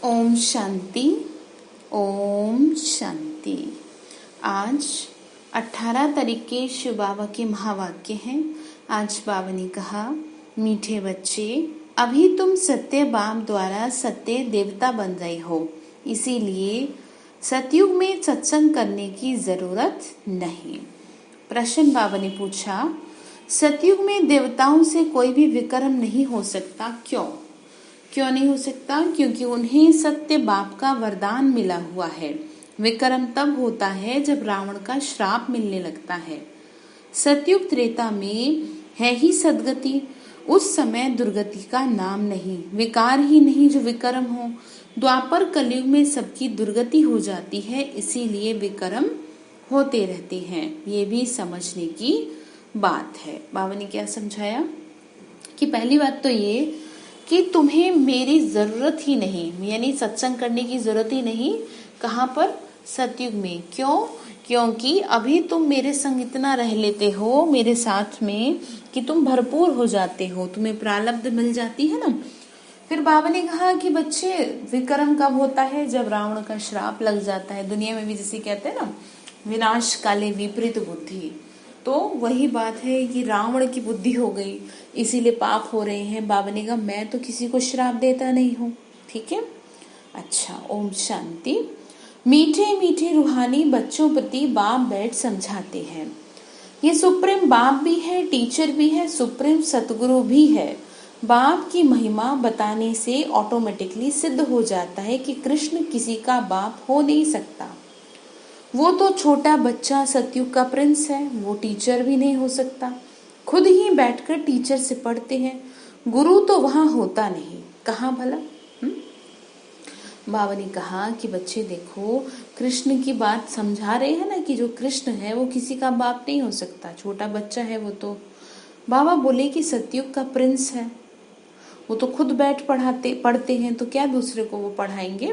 ओम शांति। ओम शांति। आज 18 तारीख के शिव बाबा के महावाक्य हैं। आज बाबा ने कहा, मीठे बच्चे, अभी तुम सत्य बाप द्वारा सत्य देवता बन रहे हो, इसीलिए सतयुग में सत्संग करने की जरूरत नहीं। प्रश्न बाबा ने पूछा, सतयुग में देवताओं से कोई भी विक्रम नहीं हो सकता, क्यों नहीं हो सकता? क्योंकि उन्हें सत्य बाप का वरदान मिला हुआ है। विक्रम तब होता है जब रावण का श्राप मिलने लगता है। सतयुग त्रेता में है ही सदगति, उस समय दुर्गति का नाम नहीं, विकार ही नहीं जो विक्रम हो। द्वापर कलयुग में सबकी दुर्गति हो जाती है, इसीलिए विक्रम होते रहते हैं। ये भी समझने की बात है। बाबा ने क्या समझाया कि पहली बात तो ये कि तुम्हें मेरी जरूरत ही नहीं, यानी सत्संग करने की जरूरत ही नहीं। कहाँ पर? सतयुग में। क्यों? क्योंकि अभी तुम मेरे संग इतना रह लेते हो मेरे साथ में कि तुम भरपूर हो जाते हो, तुम्हें प्रारब्ध मिल जाती है ना। फिर बाबा ने कहा कि बच्चे, विक्रम कब होता है? जब रावण का श्राप लग जाता है। दुनिया में भी जैसे कहते हैं ना, विनाश काले विपरीत बुद्धि, तो वही बात है कि रावण की बुद्धि हो गई, इसीलिए पाप हो रहे हैं। बाबा ने कहा, मैं तो किसी को श्राप देता नहीं हूँ। ठीक है, अच्छा। ओम शांति। मीठे मीठे रूहानी बच्चों प्रति बाप बैठ समझाते हैं। ये सुप्रीम बाप भी है, टीचर भी है, सुप्रीम सतगुरु भी है। बाप की महिमा बताने से ऑटोमेटिकली सिद्ध हो जाता है कि कृष्ण किसी का बाप हो नहीं सकता। वो तो छोटा बच्चा सतयुग का प्रिंस है, वो टीचर भी नहीं हो सकता। खुद ही बैठकर टीचर से पढ़ते हैं, गुरु तो वहां होता नहीं। कहाँ भला? बाबा ने कहा कि बच्चे देखो, कृष्ण की बात समझा रहे हैं ना कि जो कृष्ण है वो किसी का बाप नहीं हो सकता, छोटा बच्चा है वो तो। बाबा बोले कि सतयुग का प्रिंस है, वो तो खुद बैठ पढ़ते हैं, तो क्या दूसरे को वो पढ़ाएंगे?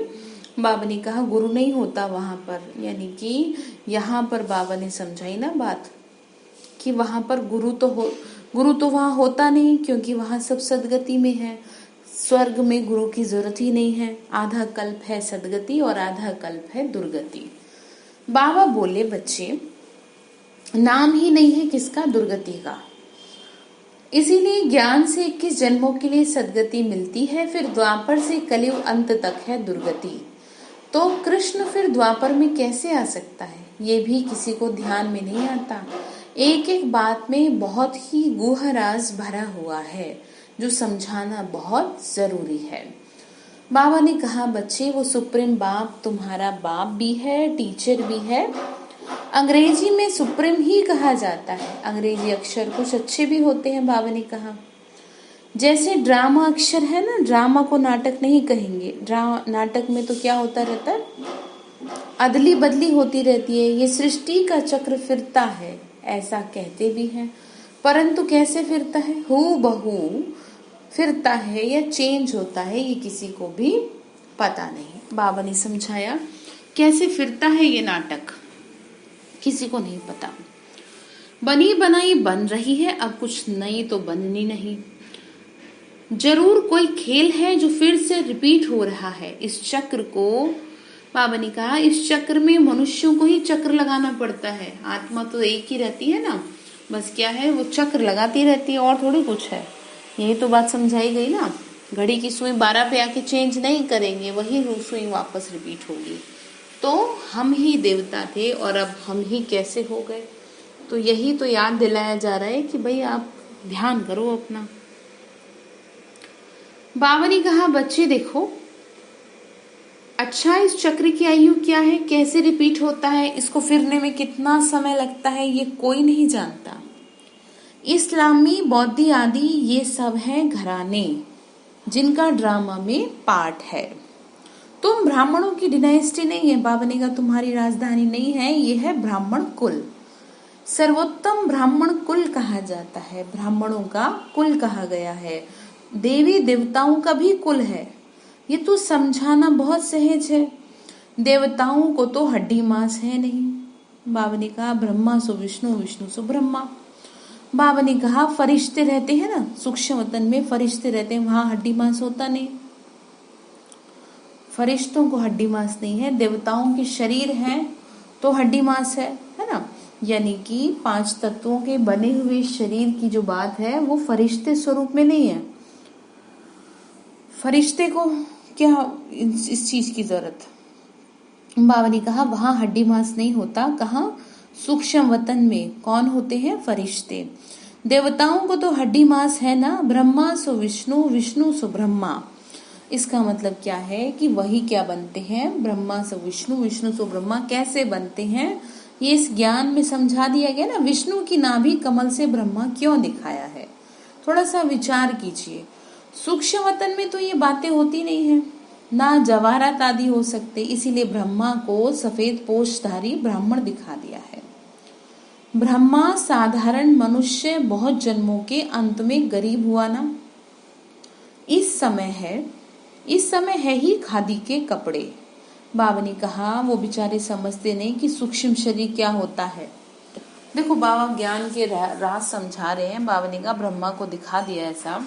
बाबा ने कहा गुरु नहीं होता वहां पर, यानी कि यहाँ पर बाबा ने समझाई ना बात कि वहां पर गुरु तो वहां होता नहीं, क्योंकि वहां सब सदगति में है। स्वर्ग में गुरु की जरूरत ही नहीं है। आधा कल्प है सदगति और आधा कल्प है दुर्गति। बाबा बोले, बच्चे, नाम ही नहीं है किसका? दुर्गति का। इसीलिए ज्ञान से 21 जन्मों के लिए सदगति मिलती है, फिर द्वापर से कलयुग अंत तक है दुर्गति। तो कृष्ण फिर द्वापर में कैसे आ सकता है, ये भी किसी को ध्यान में नहीं आता। एक एक बात में बहुत ही गूढ़ राज भरा हुआ है, जो समझाना बहुत जरूरी है। बाबा ने कहा, बच्चे, वो सुप्रीम बाप तुम्हारा बाप भी है, टीचर भी है। अंग्रेजी में सुप्रीम ही कहा जाता है। अंग्रेजी अक्षर कुछ अच्छे भी होते हैं। बाबा ने कहा जैसे ड्रामा अक्षर है ना, ड्रामा को नाटक नहीं कहेंगे। नाटक में तो क्या होता रहता है, अदली बदली होती रहती है। ये सृष्टि का चक्र फिरता है, ऐसा कहते भी हैं, परंतु कैसे फिरता है? हूबहू फिरता है या चेंज होता है, ये किसी को भी पता नहीं। बाबा ने समझाया कैसे फिरता है ये नाटक, किसी को नहीं पता। बनी बनाई बन रही है, अब कुछ नई तो बननी नहीं। जरूर कोई खेल है जो फिर से रिपीट हो रहा है। इस चक्र को, बाबा ने कहा, इस चक्र में मनुष्यों को ही चक्र लगाना पड़ता है। आत्मा तो एक ही रहती है ना, बस क्या है, वो चक्र लगाती रहती है और थोड़ी कुछ है। यही तो बात समझाई गई ना। घड़ी की सुई 12 पे आके चेंज नहीं करेंगे, वही सुई वापस रिपीट होगी। तो हम ही देवता थे और अब हम ही कैसे हो गए? तो यही तो याद दिलाया जा रहा है कि भाई आप ध्यान करो अपना। बाबा ने कहा, बच्चे देखो, अच्छा, इस चक्र की आयु क्या है, कैसे रिपीट होता है, इसको फिरने में कितना समय लगता है, ये कोई नहीं जानता। इस्लामी, बौद्धी आदि ये सब हैं घराने जिनका ड्रामा में पार्ट है। तुम ब्राह्मणों की डिनाइस्टी नहीं है। बाबा ने कहा तुम्हारी राजधानी नहीं है, ये है ब्राह्मण कुल। सर्वोत्तम ब्राह्मण कुल कहा जाता है, ब्राह्मणों का कुल कहा गया है। देवी देवताओं का भी कुल है, ये तो समझाना बहुत सहज है। देवताओं को तो हड्डी मांस है नहीं। बाबा ने कहा ब्रह्मा सो विष्णु, विष्णु सो ब्रह्मा। बाबा ने कहा फरिश्ते रहते हैं ना, सूक्ष्म वतन में फरिश्ते रहते हैं, वहां हड्डी मांस होता नहीं। फरिश्तों को हड्डी मांस नहीं है, देवताओं के शरीर हैं तो हड्डी मांस है ना। यानी कि 5 तत्वों के बने हुए शरीर की जो बात है वो फरिश्ते स्वरूप में नहीं है। फरिश्ते को क्या इस चीज की जरूरत। बाबा ने कहा वहां हड्डी मांस नहीं होता, कहाँ? सूक्ष्म वतन में कौन होते हैं? फरिश्ते। देवताओं को तो हड्डी मांस है ना, ब्रह्मा सो विष्णु, विष्णु सो ब्रह्मा। इसका मतलब क्या है कि वही क्या बनते हैं? ब्रह्मा सो विष्णु, विष्णु सो ब्रह्मा। कैसे बनते हैं ये इस ज्ञान में समझा दिया गया ना। विष्णु की नाभि कमल से ब्रह्मा क्यों दिखाया है, थोड़ा सा विचार कीजिए। सूक्ष्म वतन में तो ये बातें होती नहीं है ना, जवाहरात आदि हो सकते, इसीलिए ब्रह्मा को सफेद पोषधारी ब्राह्मण दिखा दिया है। ब्रह्मा साधारण मनुष्य बहुत जन्मों के अंत में गरीब हुआ ना। इस समय है ही खादी के कपड़े। बाबा ने कहा वो बेचारे समझते नहीं कि सूक्ष्म शरीर क्या होता है। देखो बाबा ज्ञान के राज समझा रहे हैं। बाबा ने कहा ब्रह्मा को दिखा दिया ऐसा,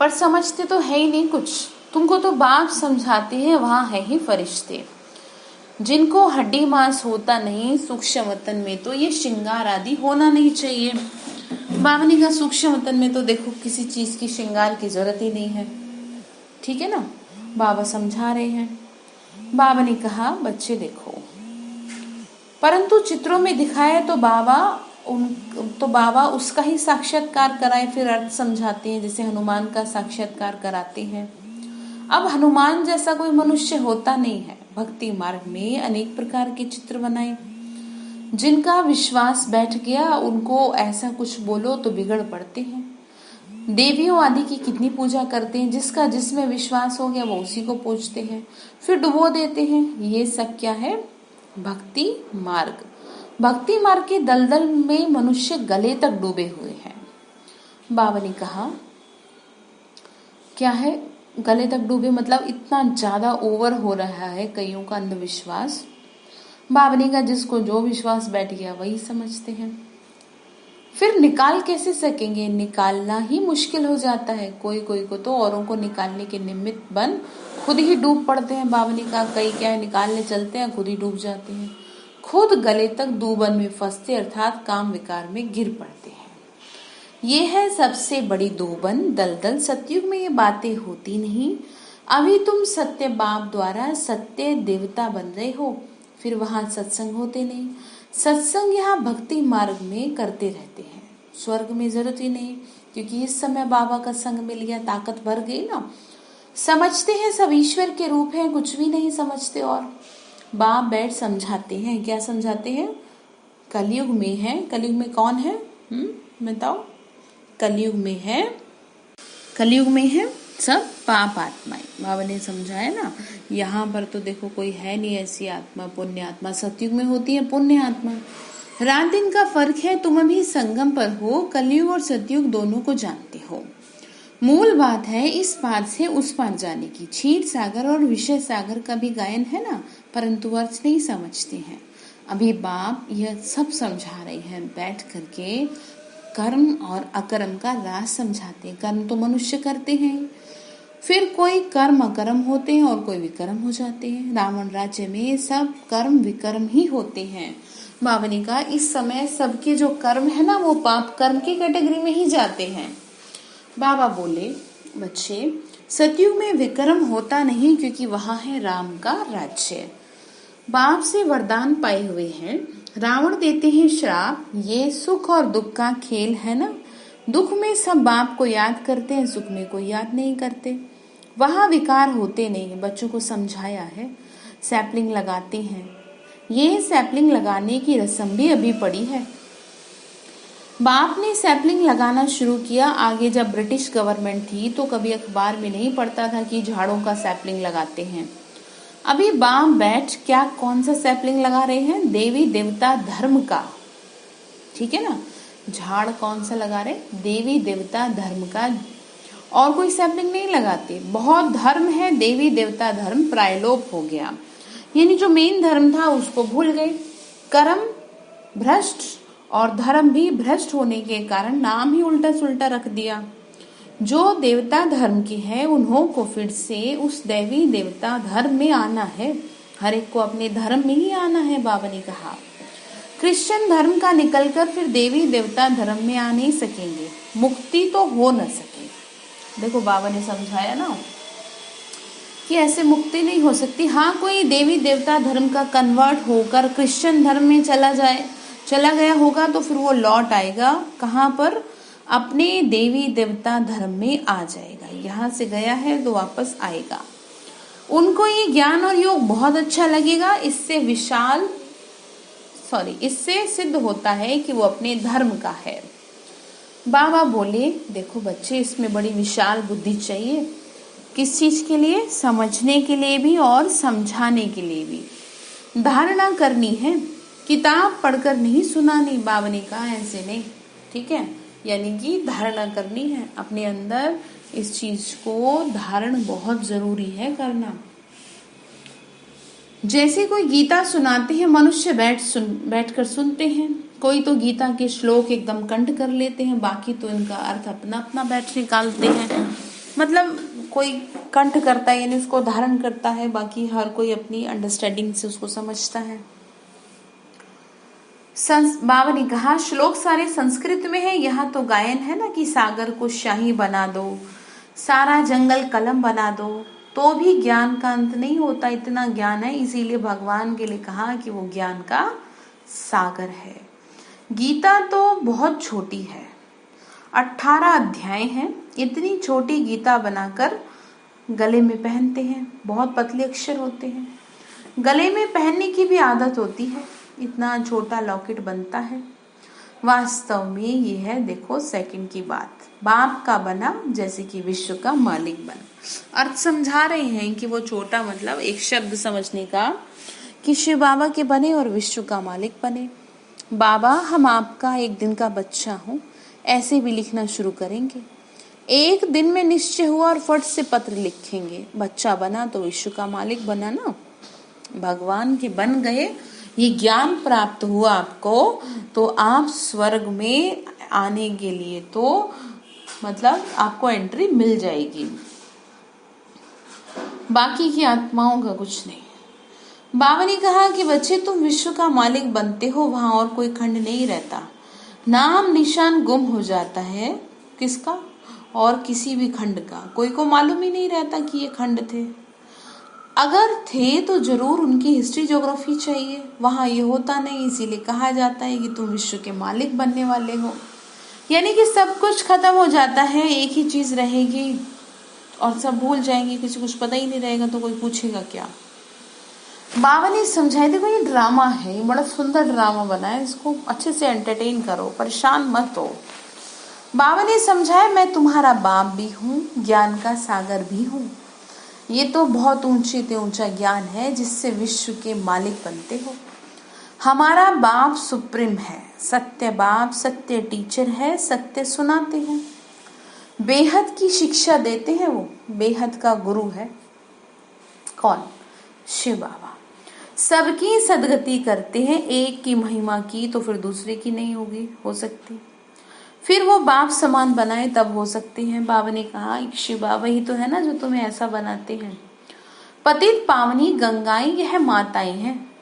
पर समझते तो है ही नहीं कुछ। तुमको तो बाप समझाते हैं वहां है ही फरिश्ते जिनको हड्डी मांस होता नहीं। सूक्ष्म वतन में तो ये श्रृंगार आदि होना नहीं चाहिए। बाबा ने कहा सूक्ष्म वतन में तो देखो किसी चीज की श्रृंगार की जरूरत ही नहीं है, ठीक है ना। बाबा समझा रहे हैं। बाबा ने कहा बच्चे देखो, परंतु चित्रों में दिखाए तो बाबा उसका ही साक्षात्कार कराए, फिर अर्थ समझाते हैं, जैसे हनुमान का साक्षात्कार कराते हैं। अब हनुमान जैसा कोई मनुष्य होता नहीं है। भक्ति मार्ग में अनेक प्रकार के चित्र बनाए, जिनका विश्वास बैठ गया उनको ऐसा कुछ बोलो तो बिगड़ पड़ते हैं। देवियों आदि की कितनी पूजा करते हैं, जिसका जिसमें विश्वास हो गया वो उसी को पूजते हैं, फिर डुबो देते हैं। ये सब क्या है? भक्ति मार्ग। भक्ति मार्ग के दलदल में मनुष्य गले तक डूबे हुए हैं। बाबा ने कहा क्या है गले तक डूबे, मतलब इतना ज्यादा ओवर हो रहा है कईयों का अंधविश्वास। बाबा ने कहा जिसको जो विश्वास बैठ गया वही समझते हैं, फिर निकाल कैसे सकेंगे? निकालना ही मुश्किल हो जाता है। कोई को तो औरों को निकालने के निमित्त बन खुद ही डूब पड़ते हैं। बाबा ने कहा कई क्या है निकालने चलते हैं खुद ही डूब जाते हैं, खुद गले तक दूबन में फंसते, अर्थात काम विकार में गिर पड़ते हैं। ये है सबसे बड़ी दूबन दलदल। सतयुग में ये बातें होती नहीं। अभी तुम सत्य बाप द्वारा सत्य देवता बन रहे हो, फिर वहां सत्संग होते नहीं। सत्संग यहाँ भक्ति मार्ग में करते रहते हैं, स्वर्ग में जरूरत ही नहीं, क्योंकि इस समय बाबा का संग मिल गया, ताकत भर गई ना। समझते हैं सब ईश्वर के रूप हैं, कुछ भी नहीं समझते। और बाप बैठ समझाते हैं। क्या समझाते हैं? कलयुग में है। कलयुग में कौन है? बताओ। कलयुग में है सब पाप आत्माएं। बाबा ने समझाया ना। यहाँ पर तो देखो कोई है नहीं ऐसी आत्मा, पुण्य आत्मा। सतयुग में होती है पुण्य आत्मा। रात दिन का फर्क है, तुम अभी संगम पर हो। कलयुग और सतयुग दोनों को जानते हो। मूल बात है इस पार से उस पार जाने की। क्षीर सागर और विषय सागर का भी गायन है ना, परंतु अर्थ नहीं समझते हैं। अभी बाप यह सब समझा रहे हैं बैठ करके। कर्म और अकर्म का राज समझाते हैं। कर्म तो मनुष्य करते हैं, फिर कोई कर्म अकर्म होते हैं और कोई विकर्म हो जाते हैं। रावण राज्य में सब कर्म विकर्म ही होते हैं। बाबा ने कहा इस समय सबके जो कर्म है ना वो पाप कर्म की कैटेगरी में ही जाते हैं। बाबा बोले बच्चे सतयुग में विकर्म होता नहीं, क्योंकि वहां है राम का राज्य। बाप से वरदान पाए हुए हैं। रावण देते हैं श्राप, ये सुख और दुख का खेल है ना। दुख में सब बाप को याद करते हैं, सुख में कोई याद नहीं करते। वहां विकार होते नहीं। बच्चों को समझाया है। सैपलिंग लगाते हैं, ये सैपलिंग लगाने की रस्म भी अभी पड़ी है। बाप ने सैपलिंग लगाना शुरू किया। आगे जब ब्रिटिश गवर्नमेंट थी तो कभी अखबार में नहीं पढ़ता था कि झाड़ों का सैपलिंग लगाते हैं। अभी बाप बैठ क्या कौन सा सैपलिंग लगा रहे हैं? देवी देवता धर्म का, ठीक है ना। झाड़ कौन सा लगा रहे? देवी देवता धर्म का। और कोई सैपलिंग नहीं लगाते। बहुत धर्म है, देवी देवता धर्म प्रायलोप हो गया, यानी जो मेन धर्म था उसको भूल गए। कर्म भ्रष्ट और धर्म भी भ्रष्ट होने के कारण नाम ही उल्टा सुल्टा रख दिया। जो देवता धर्म के हैं उन्हों को फिर से उस देवी देवता धर्म में आना है, हर एक को अपने धर्म में ही आना है। बाबा ने कहा क्रिश्चियन धर्म का निकलकर फिर देवी देवता धर्म में आ नहीं सकेंगे, मुक्ति तो हो न सके। देखो बाबा ने समझाया ना कि ऐसे मुक्ति नहीं हो सकती। हाँ, कोई देवी देवता धर्म का कन्वर्ट होकर क्रिश्चियन धर्म में चला गया होगा तो फिर वो लौट आएगा कहाँ पर, अपने देवी देवता धर्म में आ जाएगा। यहाँ से गया है तो वापस आएगा। उनको ये ज्ञान और योग बहुत अच्छा लगेगा। इससे सिद्ध होता है कि वो अपने धर्म का है। बाबा बोले देखो बच्चे, इसमें बड़ी विशाल बुद्धि चाहिए। किस चीज के लिए? समझने के लिए भी और समझाने के लिए भी। धारणा करनी है, किताब पढ़कर नहीं सुनानी। बाबा ने कहा ऐसे नहीं, ठीक है, यानी कि धारणा करनी है अपने अंदर। इस चीज को धारण बहुत जरूरी है करना। जैसे कोई गीता सुनाते हैं, मनुष्य बैठकर सुनते हैं। कोई तो गीता के श्लोक एकदम कंठ कर लेते हैं, बाकी तो इनका अर्थ अपना अपना बैठ निकालते हैं। मतलब कोई कंठ करता है यानी उसको धारण करता है, बाकी हर कोई अपनी अंडरस्टैंडिंग से उसको समझता है। बाबा ने कहा श्लोक सारे संस्कृत में है। यहाँ तो गायन है ना कि सागर को शाही बना दो, सारा जंगल कलम बना दो, तो भी ज्ञान का अंत नहीं होता। इतना ज्ञान है, इसीलिए भगवान के लिए कहा कि वो ज्ञान का सागर है। गीता तो बहुत छोटी है, 18 अध्याय हैं। इतनी छोटी गीता बनाकर गले में पहनते हैं। बहुत पतले अक्षर होते हैं, गले में पहनने की भी आदत होती है। इतना छोटा लॉकेट बनता है। वास्तव में ये है, देखो सेकंड की बात, बाप का बना जैसे कि विश्व का मालिक बना। अर्थ समझा रहे हैं कि वो छोटा मतलब एक शब्द समझने का कि शिव बाबा के बने और विश्व का मालिक बने। बाबा हम आपका एक दिन का बच्चा हूँ, ऐसे भी लिखना शुरू करेंगे। एक दिन में निश्चय हुआ और फट से पत्र लिखेंगे। बच्चा बना तो विश्व का मालिक बना ना, भगवान के बन गए। ये ज्ञान प्राप्त हुआ आपको, तो आप स्वर्ग में आने के लिए तो मतलब आपको एंट्री मिल जाएगी। बाकी की आत्माओं का कुछ नहीं। बाबा ने कहा कि बच्चे तुम विश्व का मालिक बनते हो, वहां और कोई खंड नहीं रहता। नाम निशान गुम हो जाता है। किसका? और किसी भी खंड का। कोई को मालूम ही नहीं रहता कि ये खंड थे। अगर थे तो जरूर उनकी हिस्ट्री ज्योग्राफी चाहिए। वहां ये होता नहीं, इसीलिए कहा जाता है कि तुम विश्व के मालिक बनने वाले हो। यानी कि सब कुछ खत्म हो जाता है, एक ही चीज रहेगी और सब भूल जाएंगे। किसी कुछ पता ही नहीं रहेगा तो कोई पूछेगा क्या। बाबा ने समझाया, देखो ये ड्रामा है, ये बड़ा सुंदर ड्रामा बना है, इसको अच्छे से एंटरटेन करो, परेशान मत हो। बाबा ने समझाया मैं तुम्हारा बाप भी हूँ, ज्ञान का सागर भी हूँ। ये तो बहुत ऊंचे से ऊंचा ज्ञान है जिससे विश्व के मालिक बनते हो। हमारा बाप सुप्रीम है, सत्य बाप, सत्य टीचर है, सत्य सुनाते हैं, बेहद की शिक्षा देते हैं। वो बेहद का गुरु है। कौन? शिव बाबा। सबकी सदगति करते हैं। एक की महिमा की तो फिर दूसरे की नहीं होगी, हो सकती। फिर वो बाप समान बनाए तब हो सकते हैं। बाबा ने कहा शिव बाबा ही तो है ना जो तुम्हें ऐसा बनाते हैं। पतित पावनी गंगाएं यह माताएं हैं,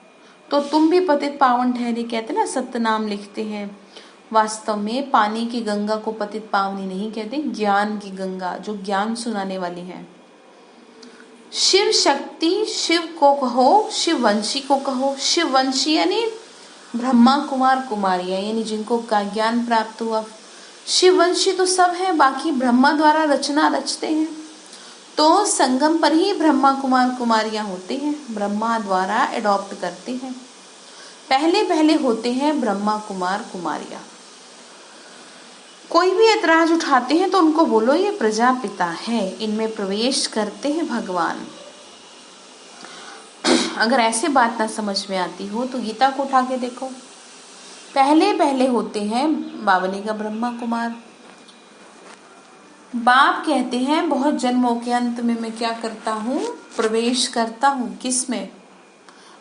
तो तुम भी पतित पावन ठहरे। कहते ना सत्य नाम लिखते हैं। वास्तव में पानी की गंगा को पतित पावनी नहीं कहते, ज्ञान की गंगा जो ज्ञान सुनाने वाली है। शिव शक्ति, शिव को कहो, शिव वंशी को कहो। शिव वंशी यानी ब्रह्मा कुमार कुमारियां, यानी जिनको का ज्ञान प्राप्त हुआ। शिववंशी तो सब है, बाकी ब्रह्मा द्वारा रचना रचते हैं, तो संगम पर ही ब्रह्मा कुमार कुमारियां होते हैं, ब्रह्मा द्वारा एडॉप्ट करते हैं। पहले पहले होते हैं ब्रह्मा कुमार कुमारियां। कोई भी ऐतराज उठाते हैं तो उनको बोलो ये प्रजापिता है, इनमें प्रवेश करते हैं भगवान। अगर ऐसे बात ना समझ में आती हो तो गीता को उठा के देखो। पहले पहले होते हैं बावली का ब्रह्मा कुमार। बाप कहते हैं बहुत जन्मों के अंत में मैं क्या करता हूँ, प्रवेश करता हूँ। किस में?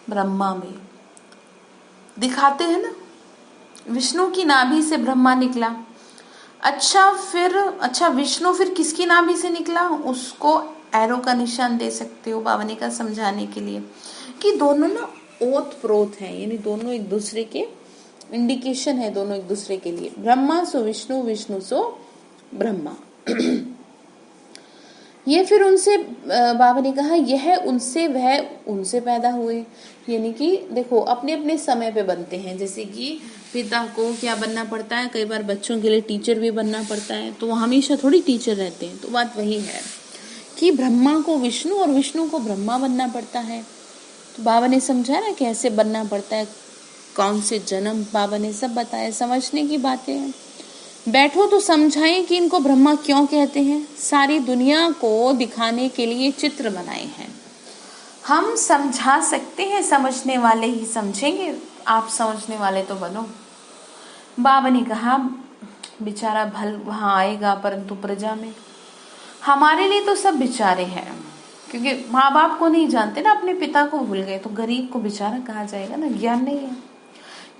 ब्रह्मा में। दिखाते हैं ना, विष्णु की नाभि से ब्रह्मा निकला। अच्छा विष्णु फिर किसकी नाभि से निकला, उसको एरो का निशान दे सकते हो बाबा ने कहा समझाने के लिए कि दोनों ना ओत प्रोत हैं, यानी दोनों एक दूसरे के इंडिकेशन है, दोनों एक दूसरे के लिए। ब्रह्मा सो विष्णु, विष्णु सो ब्रह्मा। ये फिर उनसे बाबा ने कहा यह उनसे वह उनसे पैदा हुए, यानी कि देखो अपने अपने समय पे बनते हैं। जैसे कि पिता को क्या बनना पड़ता है, कई बार बच्चों के लिए टीचर भी बनना पड़ता है, तो वो हमेशा थोड़ी टीचर रहते हैं। तो बात वही है कि ब्रह्मा को विष्णु और विष्णु को ब्रह्मा बनना पड़ता है। तो बाबा ने समझा ना कैसे बनना पड़ता है, कौन से जन्म, बाबा ने सब बताया। समझने की बातें हैं। बैठो तो समझाएं कि इनको ब्रह्मा क्यों कहते हैं। सारी दुनिया को दिखाने के लिए चित्र बनाए हैं। हम समझा सकते हैं, समझने वाले ही समझेंगे, आप समझने वाले तो बनो। बाबा ने कहा बेचारा भल वहां आएगा, परंतु प्रजा में हमारे लिए तो सब बेचारे हैं, क्योंकि माँ बाप को नहीं जानते ना, अपने पिता को भूल गए, तो गरीब को बेचारा कहा जाएगा ना, ज्ञान नहीं है।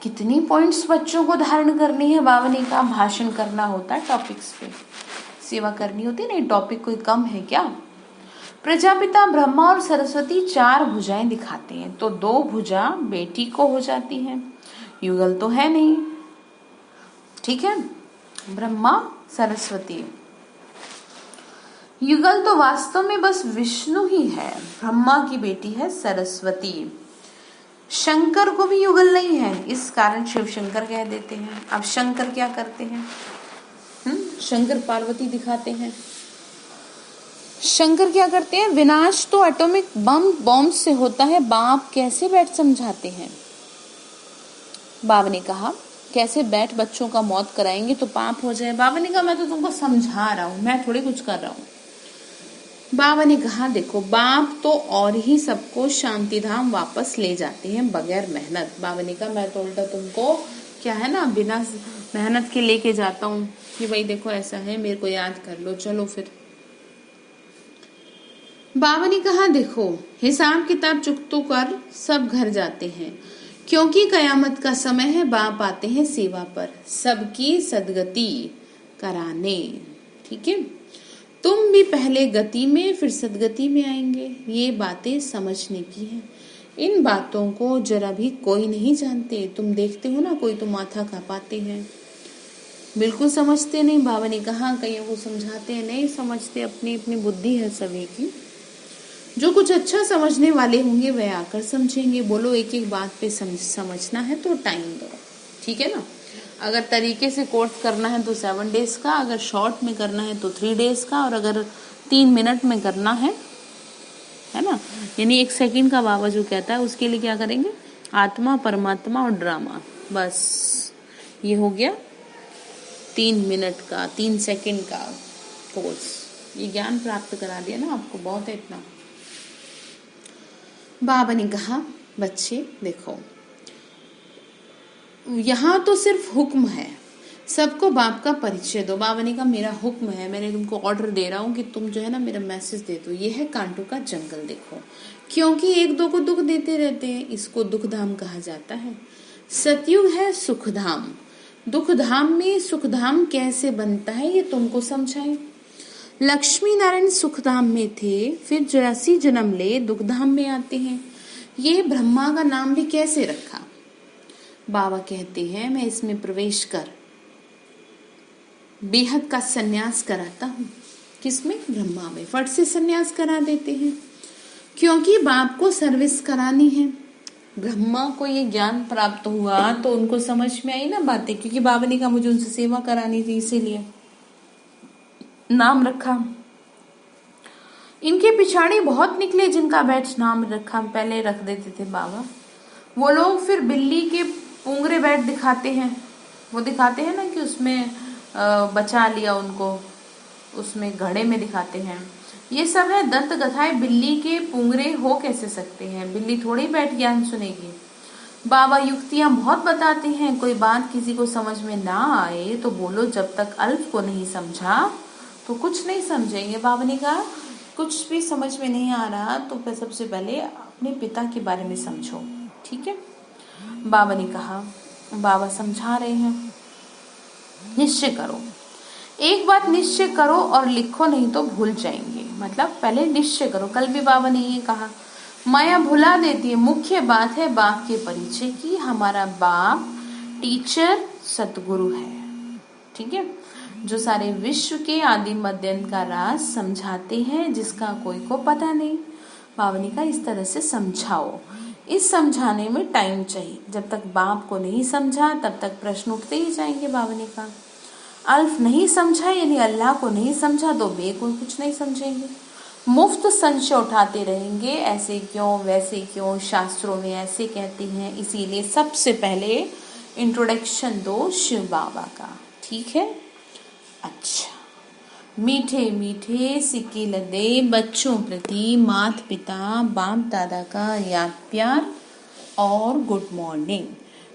कितनी पॉइंट्स बच्चों को धारण करनी है, बाबा ने कहा भाषण करना होता है, टॉपिक्स पे सेवा करनी होती है, नहीं टॉपिक कोई कम है क्या। प्रजापिता ब्रह्मा और सरस्वती 4 भुजाएं दिखाते हैं, तो 2 भुजा बेटी को हो जाती हैं, युगल तो है नहीं, ठीक है, ब्रह्मा सरस्वती। युगल तो वास्तव में बस विष्णु ही है, ब्रह्मा की बेटी है सरस्वती। शंकर को भी युगल नहीं है, इस कारण शिव शंकर कह देते हैं। अब शंकर क्या करते हैं, शंकर पार्वती दिखाते हैं। शंकर क्या करते हैं, विनाश तो एटॉमिक बॉम्ब से होता है, बाप कैसे बैठ समझाते हैं। बाबा ने कहा कैसे बैठ बच्चों का मौत कराएंगे तो पाप हो जाए। बाबा ने कहा मैं तो तुमको समझा रहा हूं, मैं थोड़ी कुछ कर रहा हूं। बाबा ने कहा देखो बाप तो और ही सबको शांति धाम वापस ले जाते हैं बगैर मेहनत। बाबा ने कहा मैं तो उल्टा तुमको क्या है ना बिना मेहनत के लेके जाता हूँ कि भाई देखो ऐसा है, मेरे को याद कर लो, चलो फिर। बाबा ने कहा देखो हिसाब किताब चुकतो कर सब घर जाते हैं, क्योंकि कयामत का समय है, बाप आते हैं सेवा पर सबकी सदगति कराने। ठीक है, तुम भी पहले गति में फिर सदगति में आएंगे, ये बातें समझने की है। इन बातों को जरा भी कोई नहीं जानते, तुम देखते हो ना कोई तो माथा कांपाते हैं, बिल्कुल समझते नहीं। बाबा ने कहा कईयों को समझाते हैं, नहीं समझते, अपनी अपनी बुद्धि है सभी की। जो कुछ अच्छा समझने वाले होंगे वह आकर समझेंगे। बोलो एक एक बात पे समझना है तो टाइम दो, ठीक है ना। अगर तरीके से कोर्स करना है तो 7 डेज का, अगर शॉर्ट में करना है तो 3 डेज का, और अगर 3 मिनट में करना है ना, यानी 1 सेकंड का बाबा जो कहता है उसके लिए क्या करेंगे, आत्मा परमात्मा और ड्रामा, बस ये हो गया 3 मिनट का 3 सेकंड का कोर्स। ये ज्ञान प्राप्त करा दिया ना आपको, बहुत है इतना। बाबा ने कहा बच्चे देखो यहाँ तो सिर्फ हुक्म है, सबको बाप का परिचय दो। बाबा ने कहा मेरा हुक्म है, मैंने तुमको ऑर्डर दे रहा हूँ कि तुम जो है ना मेरा मैसेज दे दो। ये है कांटों का जंगल, देखो क्योंकि एक दो को दुख देते रहते हैं, इसको दुख धाम कहा जाता है। सतयुग है सुख धाम, दुख धाम में सुख धाम कैसे बनता है ये तुमको समझाए। लक्ष्मी नारायण सुख धाम में थे, फिर 84 जन्म ले दुख धाम में आते हैं। ये ब्रह्मा का नाम भी कैसे रखा, बाबा कहते हैं मैं इसमें प्रवेश कर बेहद का सन्यास कराता हूँ। किसमें, ब्रह्मा में, फट से सन्यास करा देते हैं, क्योंकि बाप को सर्विस करानी है। ब्रह्मा को ये ज्ञान प्राप्त हुआ तो उनको समझ में आई ना बातें, क्योंकि बाबा ने कहा मुझे उनसे सेवा करानी थी, इसीलिए नाम रखा। इनके पिछाड़ी बहुत निकले जिनका बैठ नाम रखा, पहले रख देते थे बाबा। वो लोग फिर बिल्ली के पुंगरे बैठ दिखाते हैं, वो दिखाते हैं ना कि उसमें बचा लिया उनको, उसमें घड़े में दिखाते हैं। ये सब है दंत कथाएं, बिल्ली के पुंगरे हो कैसे सकते हैं, बिल्ली थोड़ी बैठ ज्ञान सुनेगी। बाबा युक्तियां बहुत बताते हैं, कोई बात किसी को समझ में ना आए तो बोलो जब तक अल्प को नहीं समझा तो कुछ नहीं समझेंगे। बाबा ने कहा कुछ भी समझ में नहीं आ रहा तो सबसे पहले अपने पिता के बारे में समझो, ठीक है। बाबा ने कहा, बाबा समझा रहे हैं, निश्चय करो एक बात निश्चय करो और लिखो, नहीं तो भूल जाएंगे। मतलब पहले निश्चय करो। कल भी बाबा ने ये कहा, माया भुला देती है। मुख्य बात है बाप के परिचय की। हमारा बाप टीचर सतगुरु है, ठीक है, जो सारे विश्व के आदि मध्य अंत का राज समझाते हैं, जिसका कोई को पता नहीं। बाबा ने कहा इस तरह से समझाओ। इस समझाने में टाइम चाहिए। जब तक बाप को नहीं समझा तब तक प्रश्न उठते ही जाएंगे। बाबा ने कहा अल्फ नहीं समझा, यानी अल्लाह को नहीं समझा तो बे कोई कुछ नहीं समझेंगे। मुफ्त संशय उठाते रहेंगे, ऐसे क्यों वैसे क्यों, शास्त्रों में ऐसे कहते हैं। इसीलिए सबसे पहले इंट्रोडक्शन दो शिव बाबा का, ठीक है। अच्छा, मीठे मीठे सिक्के लदे बच्चों प्रति माता पिता बाप दादा का याद प्यार और गुड मॉर्निंग।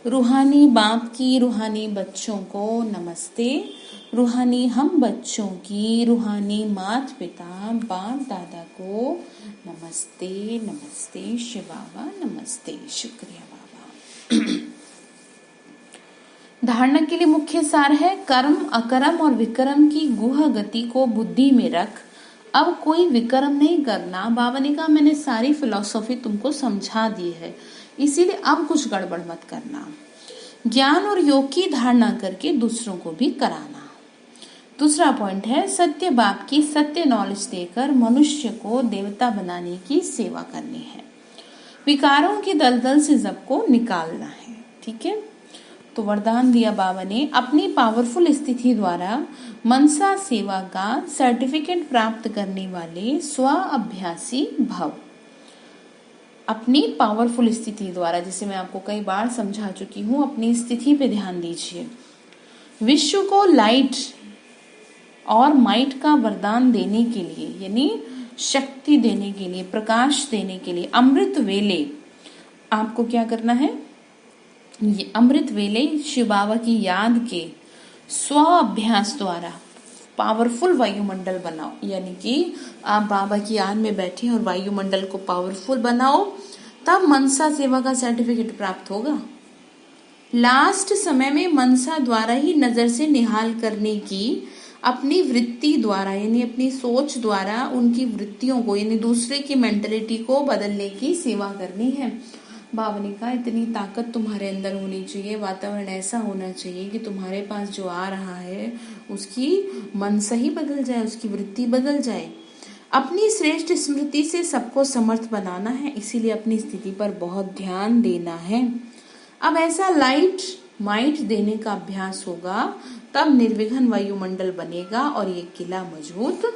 रूहानी बाप की रूहानी बच्चों को नमस्ते। रूहानी हम बच्चों की रूहानी माता पिता बाप दादा को नमस्ते। नमस्ते शिव बाबा, नमस्ते। शुक्रिया बाबा। धारणा के लिए मुख्य सार है, कर्म अकर्म और विकर्म की गुह गति को बुद्धि में रख। अब कोई विकर्म नहीं करना। बाबा ने कहा मैंने सारी फिलॉसफी तुमको समझा दी है, इसीलिए अब कुछ गड़बड़ मत करना। ज्ञान और योग की धारणा करके दूसरों को भी कराना। दूसरा पॉइंट है, सत्य बाप की सत्य नॉलेज देकर मनुष्य को देवता बनाने की सेवा करनी है। विकारों के दलदल से सबको निकालना है, ठीक है। तो वरदान दिया बाबा ने, अपनी पावरफुल स्थिति द्वारा मनसा सेवा का सर्टिफिकेट प्राप्त करने वाले स्व अभ्यासी भव। अपनी पावरफुल स्थिति द्वारा, जिसे मैं आपको कई बार समझा चुकी हूँ, अपनी स्थिति पे ध्यान दीजिए। विश्व को लाइट और माइट का वरदान देने के लिए, यानी शक्ति देने के लिए, प्रकाश देने के लिए अमृत वेले आपको क्या करना है, ये अमृत वेले शिव बाबा की याद के स्व अभ्यास द्वारा पावरफुल वायुमंडल बनाओ। यानी कि आप बाबा की याद में बैठे और वायुमंडल को पावरफुल बनाओ, तब मनसा सेवा का सर्टिफिकेट प्राप्त होगा। लास्ट समय में मनसा द्वारा ही नजर से निहाल करने की अपनी वृत्ति द्वारा, यानी अपनी सोच द्वारा उनकी वृत्तियों को, यानी दूसरे की मेंटलिटी को बदलने की सेवा करनी है। बाबा ने कहा इतनी ताकत तुम्हारे अंदर होनी चाहिए, वातावरण ऐसा होना चाहिए कि तुम्हारे पास जो आ रहा है उसकी मनसा ही बदल जाए, उसकी वृत्ति बदल जाए। अपनी श्रेष्ठ स्मृति से सबको समर्थ बनाना है, इसीलिए अपनी स्थिति पर बहुत ध्यान देना है। अब ऐसा लाइट माइट देने का अभ्यास होगा, तब निर्विघ्न वायुमंडल बनेगा और ये किला मजबूत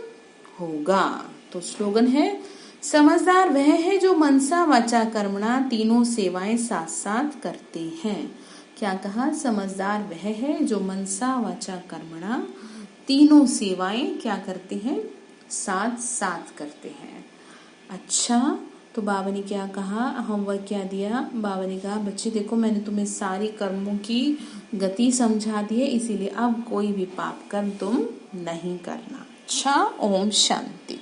होगा। तो स्लोगन है, समझदार वह है जो मनसा वाचा कर्मणा तीनों सेवाएं साथ साथ करते हैं। क्या कहा, समझदार वह है जो मनसा वाचा कर्मणा तीनों सेवाएं क्या करते हैं, साथ साथ करते हैं। अच्छा, तो बाबा ने क्या कहा, होमवर्क क्या दिया, बाबा ने कहा बच्चे देखो मैंने तुम्हें सारी कर्मों की गति समझा दी है, इसीलिए अब कोई भी पाप कर्म तुम नहीं करना। अच्छा, ओम शांति।